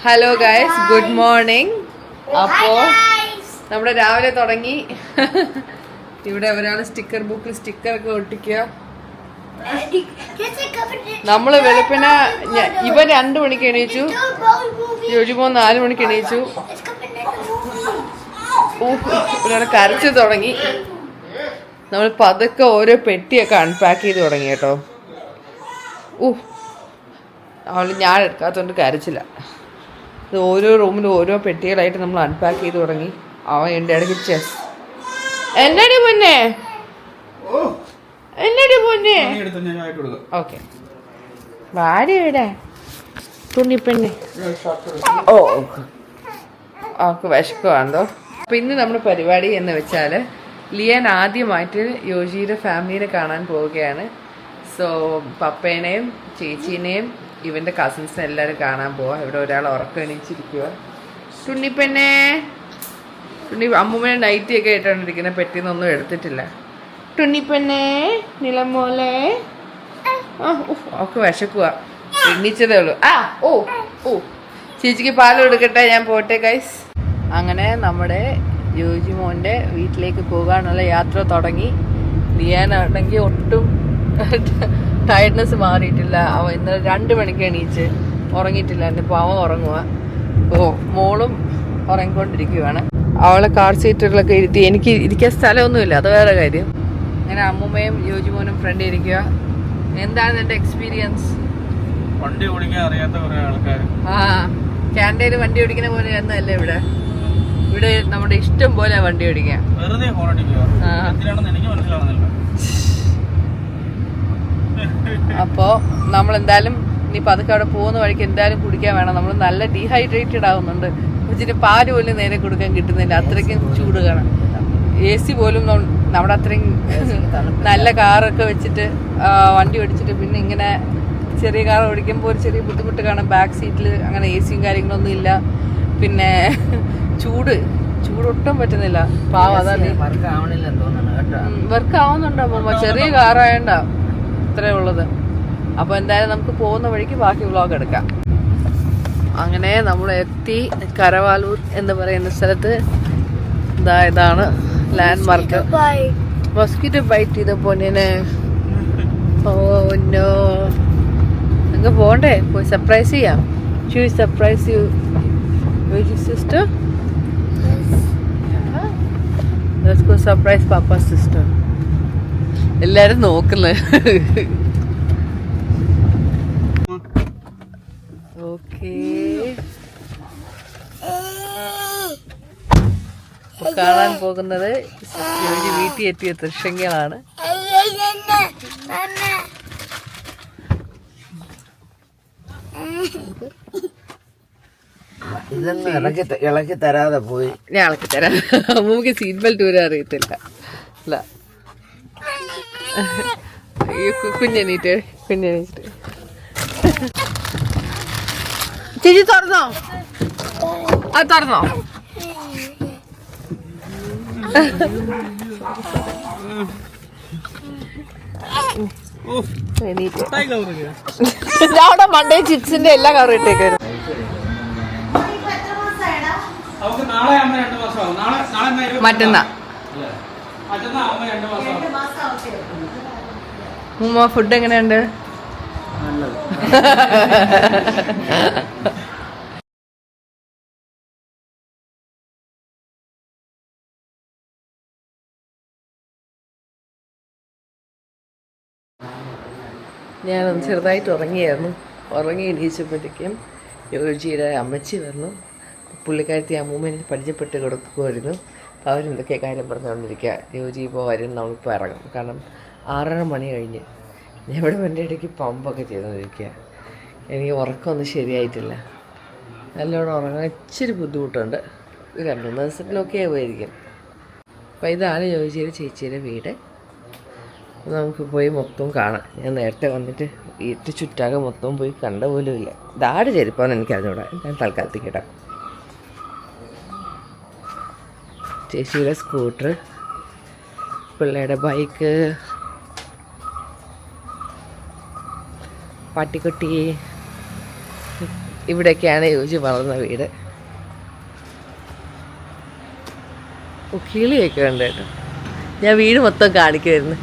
Hello guys, good morning. അപ്പോൾ നമ്മുടെ രാവിലെ തുടങ്ങി. ഇവിടെ ഒരാൾ സ്റ്റിക്കർ ബുക്കിൽ സ്റ്റിക്കറൊക്കെ ഒട്ടിക്കുക. നമ്മള് വെളുപ്പിന് ഇവൻ 2 മണിക്ക് എണീച്ചു, യോജിമോൻ 4 മണിക്ക് എണീച്ചു. ഒരാൾ കരച്ചു തുടങ്ങി. നമ്മൾ പതുക്കെ ഓരോ പെട്ടിയൊക്കെ അൺപാക്ക് ചെയ്ത് തുടങ്ങി കേട്ടോ. അവൾ ഞാൻ എടുക്കാത്തതുകൊണ്ട് കരച്ചില്ല. ഇത് ഓരോ റൂമിലും ഓരോ പെട്ടികളായിട്ട് നമ്മൾ അൺപാക്ക് ചെയ്ത് തുടങ്ങി. അവൻ എൻ്റെ ഇടയ്ക്ക് ചെസ് എന്നടി പൊന്നെ ഓക്കെ വാടി ഇവിടെ തുണിപ്പെണ്ണെ. ഓ അവൾക്ക് വിശക്കുവാണ്ടോ. അപ്പം ഇന്ന് നമ്മുടെ പരിപാടി എന്ന് വെച്ചാൽ ലിയാൻ ആദ്യമായിട്ട് യോജിയുടെ ഫാമിലിനെ കാണാൻ പോവുകയാണ്. സോ പപ്പേനെയും ചേച്ചീനെയും ഇവൻ്റെ കസിൻസിനെ എല്ലാവരും കാണാൻ പോവാം. ഇവിടെ ഒരാൾ ഉറക്കം എണീച്ചിരിക്കുക. തുണ്ണിപ്പെണ്ണെ തുണ്ണി അമ്മൂമ്മനെ നൈറ്റിയൊക്കെ ഇട്ടുകൊണ്ടിരിക്കുന്ന പെട്ടിന്നൊന്നും എടുത്തിട്ടില്ല. തുണ്ണിപ്പെണ്ണെ നിലമോലെ അവൾക്ക് വിശക്കുക. എണ്ണീച്ചതേ ഉള്ളൂ. ഓ ചേച്ചിക്ക് പാൽ കൊടുക്കട്ടെ, ഞാൻ പോട്ടെ ഗൈസ്. അങ്ങനെ നമ്മുടെ യോജിമോൻ്റെ വീട്ടിലേക്ക് പോകാനുള്ള യാത്ര തുടങ്ങി. ലിയാനാണെങ്കിൽ ഒട്ടും ടയർഡ്നെസ് മാറിയിട്ടില്ല. അവൻ ഇന്നലെ 2 മണിക്ക് എണീച്ച് ഉറങ്ങിയിട്ടില്ല. എന്നിപ്പോൾ അവൻ ഉറങ്ങുക. മോളും ഉറങ്ങിക്കൊണ്ടിരിക്കുകയാണ്. അവളെ കാർ സീറ്റുകളൊക്കെ ഇരുത്തി. എനിക്ക് ഇരിക്കാൻ സ്ഥലമൊന്നുമില്ല, അത് വേറെ കാര്യം. അങ്ങനെ അമ്മൂമ്മയും യോജിമോനും ഫ്രണ്ട് ഇരിക്കുക. എന്താണ് എൻ്റെ എക്സ്പീരിയൻസ്? വണ്ടി ഓടിക്കാൻ അറിയാത്ത കുറെ ആൾക്കാർ. കാനഡയിൽ വണ്ടി ഓടിക്കുന്ന പോലെ ഒന്നല്ലേ ഇവിടെ. ഇവിടെ നമ്മുടെ ഇഷ്ടം പോലെ വണ്ടി ഓടിക്കാം. വെറുതെ എനിക്ക് മനസ്സിലാവുന്നില്ല. അപ്പോൾ നമ്മളെന്തായാലും ഇനി പതുക്കെ അവിടെ പോകുന്ന വഴിക്ക് എന്തായാലും കുടിക്കാൻ വേണം. നമ്മൾ നല്ല ഡീഹൈഡ്രേറ്റഡ് ആവുന്നുണ്ട്. കൊച്ചിന് പാല് പോലും നേരെ കൊടുക്കാൻ കിട്ടുന്നില്ല, അത്രയ്ക്കും ചൂട് കാണാം. AC പോലും നമ്മുടെ അത്രയും നല്ല കാറൊക്കെ വെച്ചിട്ട് വണ്ടി ഓടിച്ചിട്ട് പിന്നെ ഇങ്ങനെ ചെറിയ കാർ ഓടിക്കുമ്പോൾ ഒരു ചെറിയ ബുദ്ധിമുട്ട് കാണാം. ബാക്ക് സീറ്റിൽ അങ്ങനെ AC കാര്യങ്ങളൊന്നും ഇല്ല. പിന്നെ ചൂടൊട്ടും പറ്റുന്നില്ല. പാവം അതാണ് വർക്ക് ആവുന്നുണ്ടോ. ചെറിയ കാറായണ്ട ഇത്രേ ഉള്ളത്. അപ്പോൾ എന്തായാലും നമുക്ക് പോകുന്ന വഴിക്ക് ബാക്കി വ്ളോഗ് എടുക്കാം. അങ്ങനെ നമ്മൾ എത്തി കരവാലൂർ എന്ന് പറയുന്ന സ്ഥലത്ത്. ഇതാണ് ലാൻഡ് മാർക്ക്. മസ്കിറ്റോ ബൈറ്റ് ചെയ്ത പൊന്നിനെ. ഓ നോ, അങ്ങ് പോണ്ടേ, പോയി സർപ്രൈസ് ചെയ്യാം. ഷു surprise you sister. Let's go surprise Papa's sister. എല്ലാരും നോക്കുന്നത്. ഓക്കേ, കാണാൻ പോകുന്നത് വീട്ടിൽ എത്തിയ ദൃശ്യങ്ങളാണ്. ഇതൊന്നും ഇളക്കി തരാതെ പോയി. ഞാൻ ഇളക്കി തരാം. അമ്മൂക്ക് സീറ്റ് ബെൽറ്റ് വരെ അറിയത്തില്ല. അല്ല കുഞ്ഞെണീറ്റ് ചേച്ചി തുറന്നോ? അത് തുറന്നോ? അവിടെ മണ്ടേ ചിപ്സിന്റെ എല്ലാ കവറും ഇട്ടേക്കായിരുന്നു. മറ്റന്നാ ഉമ്മ ഫുഡ് എങ്ങനെയുണ്ട്? ഞാനൊന്ന് ചെറുതായിട്ട് ഉറങ്ങി എണീച്ചപ്പോഴത്തേക്കും യോജിയുടെ അമ്മച്ചി വന്നു. പുള്ളിക്കാരത്തി അമ്മൂമ്മനെ പരിചയപ്പെട്ട് കൊടുക്കുമായിരുന്നു. അവരെന്തൊക്കെ കാര്യം പറഞ്ഞുകൊണ്ടിരിക്കുക. യോജി ഇപ്പോൾ വരും, നമ്മളിപ്പോൾ ഇറങ്ങും. കാരണം 6:30 മണി കഴിഞ്ഞ്. ഞാൻ ഇവിടെ എൻ്റെ ഇടയ്ക്ക് പമ്പൊക്കെ ചെയ്തുകൊണ്ടിരിക്കുക. എനിക്ക് ഉറക്കമൊന്നും ശരിയായിട്ടില്ല. നല്ലോണം ഉറങ്ങാൻ ഇച്ചിരി ബുദ്ധിമുട്ടുണ്ട്. 2-3 ദിവസത്തിലൊക്കെ ആവുമായിരിക്കും. അപ്പോൾ ഇതാണ് യോജിയുടെ ചേച്ചിയുടെ വീട്. നമുക്ക് പോയി മൊത്തം കാണാം. ഞാൻ നേരത്തെ വന്നിട്ട് വീട്ടിൽ ചുറ്റാകെ മൊത്തം പോയി കണ്ട പോലും ഇല്ല. ഇതാട് ചെരുപ്പാന്ന് എനിക്കറിഞ്ഞൂടാ. ഞാൻ തൽക്കാലത്തേക്ക് ഇടാം. ചേച്ചിയുടെ സ്കൂട്ടർ, പിള്ളേരുടെ ബൈക്ക്, പട്ടിക്കുട്ടി, ഇവിടെയൊക്കെയാണ് യോജി വളർന്ന വീട്. കിളിയൊക്കെ ഉണ്ട് കേട്ടോ. ഞാൻ വീട് മൊത്തം കാണിക്കുമായിരുന്നു.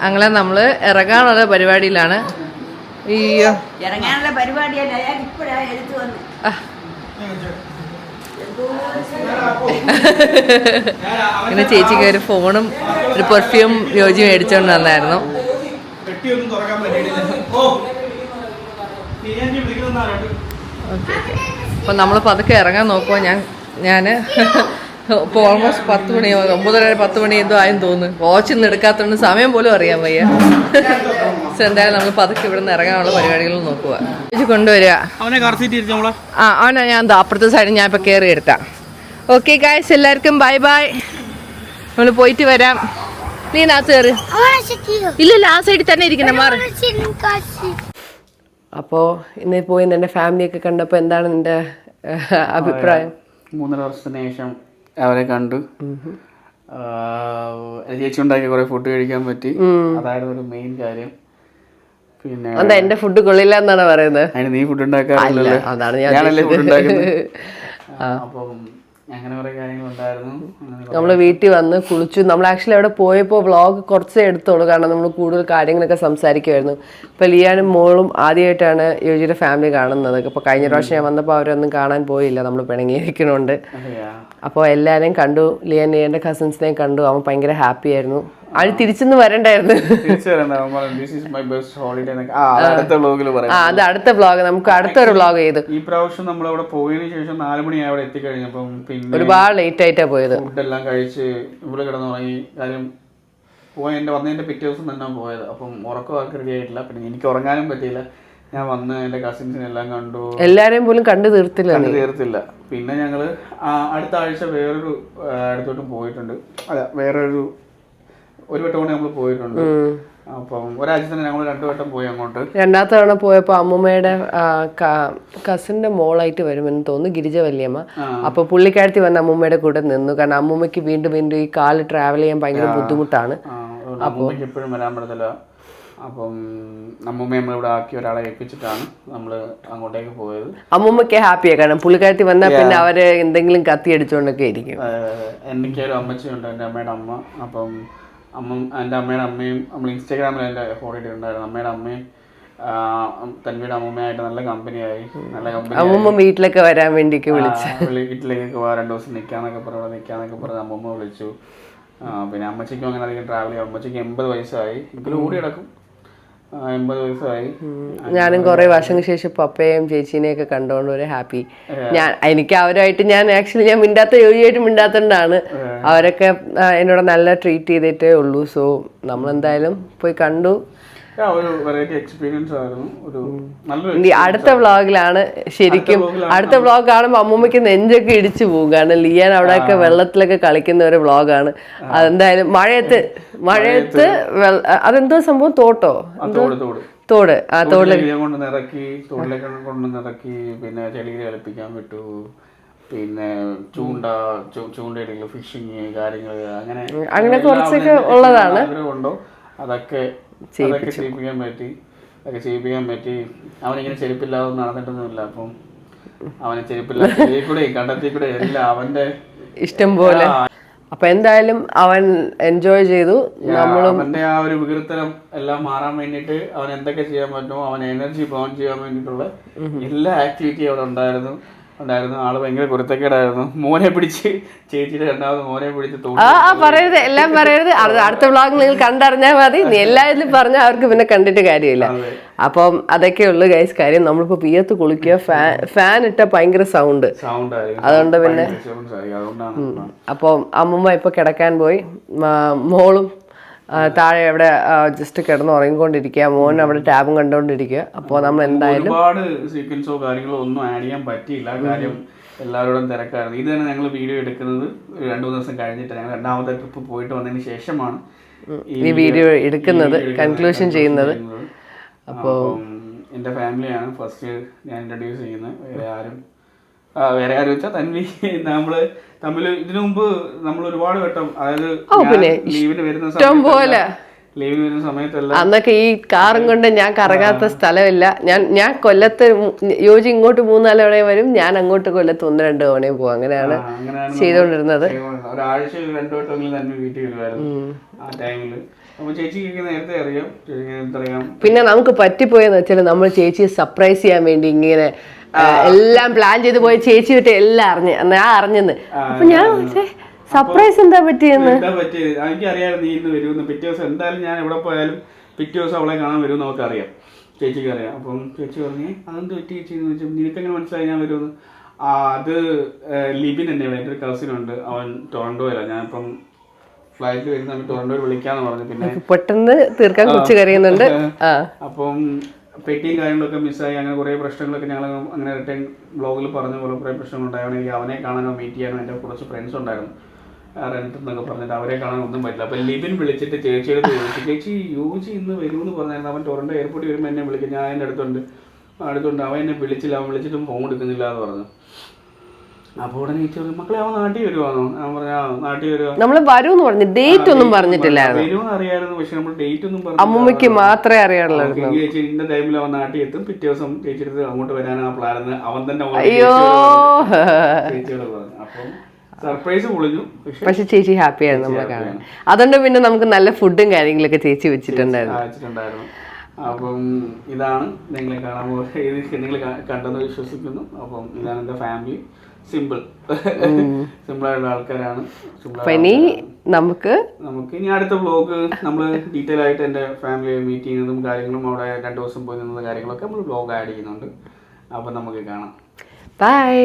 അങ്ങനെ നമ്മൾ ഇറങ്ങാനുള്ള പരിപാടിയിലാണ്. അയ്യോ ഇറങ്ങാനുള്ള പരിപാടിയല്ല, ഞാൻ ഇപ്പോഴാണ് എടുത്തു വന്നു. ഇങ്ങനെ ചേച്ചിക്ക് ഒരു ഫോണും ഒരു പെർഫ്യൂം യോജി മേടിച്ചോണ്ട് വന്നായിരുന്നു. ഓക്കെ അപ്പം നമ്മൾ പതുക്കെ ഇറങ്ങാൻ നോക്കുമ്പോൾ ഞാൻ ഇപ്പോൾ ഓൾമോസ്റ്റ് 10 മണി 9:30 10 മണി എന്തോ ആയെന്ന് തോന്നുന്നു. വാച്ചിൽ എടുക്കാത്തതുകൊണ്ട് സമയം പോലും അറിയാൻ വയ്യ. സോ എന്തായാലും നമ്മൾ പതുക്കെ ഇവിടെ നിന്ന് ഇറങ്ങാനുള്ള പരിപാടികൾ നോക്കുക. ചേച്ചി കൊണ്ടുവരിക. അവനെ ഞാൻ അപ്പുറത്തെ സൈഡിൽ ഞാൻ ഇപ്പം കയറി എടുത്താം. ഓക്കെ ഗായ്സ്, എല്ലാവർക്കും ബൈ ബൈ. നമ്മൾ പോയിട്ട് വരാം. നീ നാത്ത് കയറി. ഇല്ലല്ല, ആ സൈഡിൽ തന്നെ ഇരിക്കണം. മാറി. അപ്പോൾ ഇന്ന് പോയി എൻ്റെ ഫാമിലിയൊക്കെ കണ്ടപ്പോൾ എന്താണ് നിൻ്റെ അഭിപ്രായം? 3.5 വർഷത്തിന് ശേഷം അവരെ കണ്ടു. ചേച്ചി ഉണ്ടാക്കിയ കുറെ ഫുഡ് കഴിക്കാൻ പറ്റി. അതായിരുന്നു ഒരു മെയിൻ കാര്യം. പിന്നെ എന്താ എന്റെ ഫുഡ് കൊള്ളില്ല എന്നാണ് പറയുന്നത്? അതിന് നീ ഫുഡ് ഉണ്ടാക്കാറില്ലല്ലോ, അതാണ് ഞാനല്ലേ ഫുഡ് ഉണ്ടാക്കുന്നത്. അപ്പം അങ്ങനെ കുറെ കാര്യങ്ങളുണ്ടായിരുന്നു. നമ്മൾ വീട്ടിൽ വന്ന് കുളിച്ചു. നമ്മൾ ആക്ച്വലി അവിടെ പോയപ്പോൾ വ്ളോഗ് കുറച്ചേ എടുത്തോളൂ, കാരണം നമ്മൾ കൂടുതൽ കാര്യങ്ങളൊക്കെ സംസാരിക്കുമായിരുന്നു. ഇപ്പം ലിയാനും മോളും ആദ്യമായിട്ടാണ് യോജിയുടെ ഫാമിലി കാണുന്നത്. ഇപ്പോൾ കഴിഞ്ഞ പ്രാവശ്യം ഞാൻ വന്നപ്പോൾ അവരൊന്നും കാണാൻ പോയില്ല, നമ്മൾ പിണങ്ങിയിരിക്കണോണ്ട്. അപ്പോൾ എല്ലാവരെയും കണ്ടു. ലിയാൻ്റെ കസിൻസിനെയും കണ്ടു. അവൻ ഭയങ്കര ഹാപ്പി ആയിരുന്നു. അത് തിരിച്ചൊന്ന് വരണ്ടായിരുന്നു. അത് അടുത്ത വ്ളോഗ്, നമുക്ക് അടുത്തൊരു വ്ളോഗ് ചെയ്തു. ഈ പ്രാവശ്യം നമ്മൾ അവിടെ പോയതിനു ശേഷം 4 മണി അവിടെ എത്തിക്കഴിഞ്ഞപ്പം പിന്നെ ഒരുപാട് ലേറ്റ് ആയിട്ടാ പോയത്. ഫുഡെല്ലാം കഴിച്ച് ഇവിടെ കിടന്നുറങ്ങി. കാര്യം എന്റെ വന്നതിന്റെ പിറ്റേ ദിവസം തന്നെ പോയത്. അപ്പം ഉറക്കമൊക്കെ റെഡി ആയിട്ടില്ല. പിന്നെ എനിക്ക് ഉറങ്ങാനും പറ്റിയില്ല. ഞാൻ വന്ന് എന്റെ കസിൻസിനെല്ലാം കണ്ടു. എല്ലാരെയും പോലും കണ്ടു തീർത്തില്ല. പിന്നെ ഞങ്ങള് അടുത്ത ആഴ്ച വേറൊരു അടുത്തോട്ടും പോയിട്ടുണ്ട്. അല്ല, വേറൊരു വട്ടം കൊണ്ട് നമ്മൾ പോയിട്ടുണ്ട്. അപ്പം ഒരാഴ്ച തന്നെ ഞങ്ങൾ 2 വട്ടം പോയി അങ്ങോട്ട്. രണ്ടാമത്തെ തവണ പോയപ്പോൾ അമ്മൂമ്മയുടെ കസിന്റെ മോളായിട്ട് വരുമെന്ന് തോന്നുന്നു, ഗിരിജ വല്യമ്മ. അപ്പൊ പുള്ളിക്കാരത്തി വന്ന് അമ്മൂമ്മയുടെ കൂടെ നിന്നു. കാരണം അമ്മൂമ്മയ്ക്ക് വീണ്ടും ഈ കാല് ട്രാവൽ ചെയ്യാൻ ഭയങ്കര ബുദ്ധിമുട്ടാണ്. അമ്മൂമ്മയ്ക്ക് എപ്പോഴും വരാൻ പറ്റത്തില്ല. അപ്പം അമ്മൂമ്മ നമ്മളിവിടെ ആക്കി ഒരാളെ ഏൽപ്പിച്ചിട്ടാണ് നമ്മൾ അങ്ങോട്ടേക്ക് പോയത്. അമ്മൂമ്മയ്ക്ക് ഹാപ്പിയാ, കാരണം പുള്ളിക്കാരത്തി വന്നാൽ പിന്നെ അവര് എന്തെങ്കിലും കത്തി അടിച്ചുകൊണ്ടൊക്കെ ഇരിക്കും. എനിക്കൊരു അമ്മച്ചിയുണ്ട്, എൻ്റെ അമ്മയുടെ അമ്മ. അപ്പം എൻ്റെ അമ്മയുടെ അമ്മയും നമ്മൾ ഇൻസ്റ്റാഗ്രാമിൽ എൻ്റെ ഫോട്ടോ ഇട്ടിട്ടുണ്ടായിരുന്നു. അമ്മയുടെ അമ്മയും തൻവിയുടെ അമ്മൂമ്മയായിട്ട് നല്ല കമ്പനിയായി. അമ്മൂമ്മ വീട്ടിലൊക്കെ വരാൻ വേണ്ടിയൊക്കെ വിളിച്ചു. വീട്ടിലേക്കൊക്കെ 2 ദിവസം നിൽക്കാന്നൊക്കെ പറഞ്ഞ് അമ്മൂമ്മ വിളിച്ചു. പിന്നെ അമ്മച്ചിക്കും അങ്ങനെ അധികം ട്രാവൽ ചെയ്യാം. അമ്മച്ചിക്ക് 80 വയസ്സായി. എനിക്കൊരു കൂടി കിടക്കും. 80 വയസ്സായി. ഞാനും കുറെ വർഷങ്ങൾക്ക് ശേഷം പപ്പയും ചേച്ചീനെയൊക്കെ കണ്ടോണ്ട് ഒരു ഹാപ്പി. എനിക്ക് അവരായിട്ട് ഞാൻ യോജിയായിട്ട് മിണ്ടാത്തോണ്ടാണ്. അവരൊക്കെ എന്നോട് നല്ല ട്രീറ്റ് ചെയ്തിട്ടേ ഉള്ളൂ. സോ നമ്മളെന്തായാലും പോയി കണ്ടു. ഒരു വെറൈറ്റി എക്സ്പീരിയൻസ് ആയിരുന്നു. ഒരു നല്ലൊരു അടുത്ത വ്ളോഗിലാണ് ശരിക്കും. അടുത്ത വ്ളോഗ് കാണുമ്പോൾ അമ്മൂമ്മയ്ക്ക് നെഞ്ചൊക്കെ ഇടിച്ചു പോകും. കാരണം ലിയാൻ അവിടെയൊക്കെ വെള്ളത്തിലൊക്കെ കളിക്കുന്ന ഒരു വ്ളോഗാണ്. അതെന്തായാലും മഴയത്ത് അതെന്തോ സംഭവം, തോട് തോടിലേക്ക് കൊണ്ടുനിറക്കി. പിന്നെ ചെളിയിൽ കളിപ്പിക്കാൻ വിട്ടു. പിന്നെ ചൂണ്ടയിടൽ, ഫിഷിങ് കാര്യങ്ങള്, അങ്ങനെ കുറച്ചൊക്കെ ഉള്ളതാണ്. അതൊക്കെ ചെയ്യിപ്പിക്കാൻ പറ്റി. അവനിങ്ങനെ ചെരുപ്പില്ലാതെ നടന്നിട്ടൊന്നുമില്ല. അപ്പം അവനെ ചെരുപ്പില്ലാതെ കൂടെ കണ്ടെത്തി കൂടെ എല്ലാം അവന്റെ ഇഷ്ടം പോലെ. അപ്പൊ എന്തായാലും അവൻ എൻജോയ് ചെയ്തു. അവന്റെ ആ ഒരു വികൃതനം എല്ലാം മാറാൻ വേണ്ടിട്ട് അവൻ എന്തൊക്കെ ചെയ്യാൻ പറ്റുമോ, അവൻ എനർജി ബേൺ ചെയ്യാൻ വേണ്ടിയിട്ടുള്ള എല്ലാ ആക്ടിവിറ്റിയും അവിടെ ഉണ്ടായിരുന്നു. ആള് ഭയങ്കര കുരുത്തക്കേടായിരുന്നു. മോനെ പിടിച്ച്, ചേച്ചിയുടെ 2ാമത് മോനെ പിടിച്ച് പറയരുത്, എല്ലാം പറയരുത്. അടുത്ത വ്ളോഗ് നിങ്ങൾ കണ്ടറിഞ്ഞാൽ മതി. നീ എല്ലാവരും പറഞ്ഞാൽ അവർക്ക് പിന്നെ കണ്ടിട്ട് കാര്യമില്ല. അപ്പം അതൊക്കെ ഉള്ളു ഗൈസ് കാര്യം. നമ്മളിപ്പോ പിയത്ത് കുളിക്കുക, ഫാൻ ഇട്ട ഭയങ്കര സൗണ്ട്. അതുകൊണ്ട് പിന്നെ അപ്പം അമ്മൂമ്മ ഇപ്പൊ കിടക്കാൻ പോയി. മോളും താഴെ അവിടെ ജസ്റ്റ് കിടന്ന് ഉറങ്ങിക്കൊണ്ടിരിക്കുക. മോൻ അവിടെ ടാബും കണ്ടുകൊണ്ടിരിക്കുക. അപ്പോൾ നമ്മൾ എന്തായാലും ഒരുപാട് സീക്വൻസോ കാര്യങ്ങളോ ഒന്നും ആഡ് ചെയ്യാൻ പറ്റിയില്ല. കാര്യം എല്ലാവരോടും തിരക്കായിരുന്നു. ഇത് തന്നെ ഞങ്ങൾ വീഡിയോ എടുക്കുന്നത് 2-3 ദിവസം കഴിഞ്ഞിട്ട്, ഞങ്ങൾ 2ാമത്തെ ട്രിപ്പ് പോയിട്ട് വന്നതിന് ശേഷമാണ് ഈ വീഡിയോ എടുക്കുന്നത്, കൺക്ലൂഷൻ ചെയ്യുന്നത്. അപ്പോൾ എൻ്റെ ഫാമിലിയാണ് ഫസ്റ്റ് ഞാൻ ഇൻട്രൊഡ്യൂസ് ചെയ്യുന്നത്. വേറെ ആരും വെച്ചാൽ തൻവി. നമ്മള് തമ്മിൽ ഇതിനു മുമ്പ് നമ്മൾ ഒരുപാട് വട്ടം, അതായത് ലീവിന് വരുന്ന സമയത്ത് ലീവിന് വരുന്ന സമയത്തെല്ലാം അന്നൊക്കെ ഈ കാറും കൊണ്ട് ഞാൻ കറങ്ങാത്ത സ്ഥലമില്ല. ഞാൻ കൊല്ലത്ത് യോജി ഇങ്ങോട്ട് 3-4 തവണയും വരും, ഞാൻ അങ്ങോട്ട് കൊല്ലത്ത് 1-2 തവണയും പോകും. അങ്ങനെയാണ് ചെയ്തോണ്ടിരുന്നത്. ഒരാഴ്ചയിൽ 2 വട്ടമെങ്കിലും തന്നെ വീട്ടിൽ വരുമായിരുന്നു ആ ടൈമില്. അപ്പൊ ചേച്ചിക്ക് നേരത്തെ അറിയാം, ചേച്ചിക്ക്. പിന്നെ നമുക്ക് പറ്റിപ്പോയെന്ന് വെച്ചാൽ നമ്മൾ ചേച്ചിയെ സർപ്രൈസ് ചെയ്യാൻ വേണ്ടി ഇങ്ങനെ എല്ലാം പ്ലാൻ ചെയ്ത് പോയ ചേച്ചി വിട്ട് എല്ലാം ഞാൻ അറിഞ്ഞെന്ന്. അപ്പൊ ഞാൻ സർപ്രൈസ് എന്താ പറ്റിയെന്ന് എനിക്ക് അറിയാമായിരുന്നു നീ ഇന്ന് വരുമെന്ന്. പിറ്റേ ദിവസം എന്തായാലും ഞാൻ എവിടെ പോയാലും പിറ്റേ ദിവസം അവളെ കാണാൻ വരുമെന്ന് നമുക്കറിയാം, ചേച്ചിക്ക് അറിയാം. അപ്പം ചേച്ചി പറഞ്ഞേ അതെന്ത് പറ്റി ചേച്ചി എന്ന് ചോദിച്ചാൽ നിനക്കെങ്ങനെ മനസ്സിലായി ഞാൻ വരുമെന്ന്. അത് ലിബിൻ എന്നെ എൻ്റെ ഒരു കസിനുണ്ട്, അവൻ ടൊറന്റോയിലാണ്. ഞാനിപ്പം ഫ്ലൈറ്റിൽ വരുന്ന ടൊറന്റോയിൽ വിളിക്കാന്ന് പറഞ്ഞു. പിന്നെ പെട്ടെന്ന് തീർക്കാൻ കൊച്ചു കരയുന്നുണ്ട്. അപ്പം പെട്ടിയും കാര്യങ്ങളൊക്കെ മിസ്സായി, അങ്ങനെ കുറേ പ്രശ്നങ്ങളൊക്കെ ഞങ്ങൾ അങ്ങനെ റിട്ടേൺ ബ്ലോഗിൽ പറഞ്ഞ പോലെ കുറേ പ്രശ്നങ്ങളുണ്ടായിരുന്നു. എനിക്ക് അവനെ കാണാനോ മീറ്റ് ചെയ്യാനോ എൻ്റെ കുറച്ച് ഫ്രണ്ട്സ് ഉണ്ടായിരുന്നു റെന്റ് എന്നൊക്കെ പറഞ്ഞിട്ട്, അവരെ കാണാൻ ഒന്നും പറ്റില്ല. അപ്പം ലിബിൻ വിളിച്ചിട്ട് ചേച്ചിയുടെ ചോദിച്ചു, ചേച്ചി യോജി ഇന്ന് വരുമെന്ന് പറഞ്ഞായിരുന്നു. അവൻ ടൊറന്റോ എയർപോർട്ടിൽ വരുമ്പോൾ എന്നെ വിളിക്കും, ഞാൻ എൻ്റെ അടുത്തുണ്ട്. അവൻ എന്നെ വിളിച്ചില്ല, അവൻ വിളിച്ചിട്ടും ഫോൺ എടുക്കുന്നില്ല എന്ന് പറഞ്ഞു. അപ്പോൾ ഉടനെ ചേച്ചി പറഞ്ഞു, മക്കളെ അവൻ നാട്ടിൽ വരുവാന്നോ? ഞാൻ പറഞ്ഞു നാട്ടിൽ വരുവാ. നമ്മള് വരുമെന്ന് പറഞ്ഞു, ഡേറ്റ് ഒന്നും പറഞ്ഞിട്ടില്ലായിരുന്നു. വരുമെന്ന് അറിയായിരുന്നു, പക്ഷെ നമ്മൾ ഡേറ്റ് ഒന്നും പറഞ്ഞു. അമ്മൂമ്മയ്ക്ക് മാത്രമേ അറിയാറുള്ളൂ. ചേച്ചി ഇന്ന ടൈമിൽ അവൻ നാട്ടിൽ എത്തും, പിറ്റേ ദിവസം ചേച്ചിയുടെ അങ്ങോട്ട് വരാനാ പ്ലാൻ. അവൻ തന്നെ ചേച്ചിയോട് പറഞ്ഞു. അപ്പം സർപ്രൈസ് പൊളിഞ്ഞു, പക്ഷെ ചേച്ചി ഹാപ്പിയായിരുന്നു നമ്മളെ കാണാൻ. അതുകൊണ്ട് പിന്നെ നമുക്ക് നല്ല ഫുഡും കാര്യങ്ങളൊക്കെ ചേച്ചി വെച്ചിട്ടുണ്ടായിരുന്നു. അപ്പം ഇതാണ് നിങ്ങളെ കാണാൻ പോകുന്നത്, നിങ്ങൾ കണ്ടെന്ന് വിശ്വസിക്കുന്നു. അപ്പം ഇതാണ് എൻ്റെ ഫാമിലി, സിമ്പിളായിട്ടുള്ള ആൾക്കാരാണ്. ഇനി നമുക്ക് ഇനി അടുത്ത വ്ലോഗ് നമ്മൾ ഡീറ്റെയിൽ ആയിട്ട് എൻ്റെ ഫാമിലിയെ മീറ്റ് ചെയ്യുന്നതും കാര്യങ്ങളും അവിടെ 2 ദിവസം പോയി നിന്ന കാര്യങ്ങളൊക്കെ നമ്മൾ വ്ലോഗ് ആഡ് ചെയ്യുന്നുണ്ട്. അപ്പം നമുക്ക് കാണാം. ബൈ.